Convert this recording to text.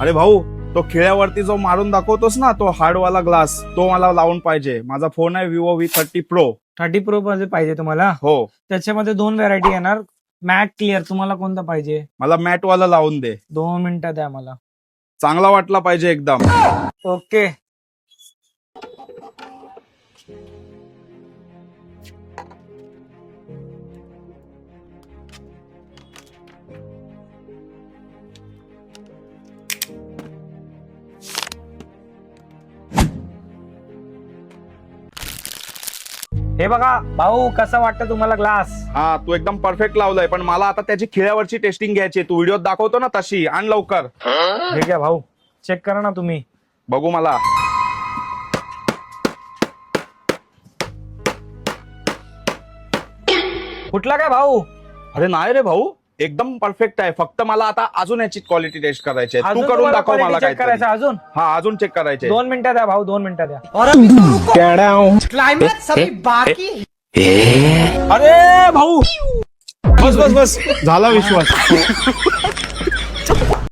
अरे भाऊ, तो खिळ्यावरती जो मारून दाखवतोस ना, तो हार्डवाला ग्लास, तो मला लावून पाहिजे. माझा फोन आहे विवो V30 Pro. 30 प्रो मध्ये पाहिजे तुम्हाला? हो, त्याच्यामध्ये 2 व्हरायटी येणार, मॅट क्लिअर. तुम्हाला कोणता पाहिजे? मला मॅट वाला लावून दे. 2 मिनिटं द्या मला. चांगला वाटला पाहिजे एकदम. ओके. हे बघा भाऊ, कसा वाटतं तुम्हाला ग्लास? हा, तू एकदम परफेक्ट लावलाय, पण मला आता त्याची खिळ्यावरची टेस्टिंग घ्यायची. तू व्हिडिओ दाखवतो ना तशी, आण लवकर. हे घ्या भाऊ, चेक करा ना तुम्ही. बघू मला. कुठला काय भाऊ? अरे नाही रे भाऊ, एकदम परफेक्ट आहे. फक्त मला आता अजून याची क्वालिटी टेस्ट करायची आहे. तू अजून करून तुम्हाला दाखव मला quality check काय. करायचं अजून? हा, अजून चेक करायचे. 2 मिनिटं द्या भाऊ, 2 मिनिटं द्या. क्लाइमैक्स अभी बाकी अरे भाऊ, बस बस बस, झाला विश्वास.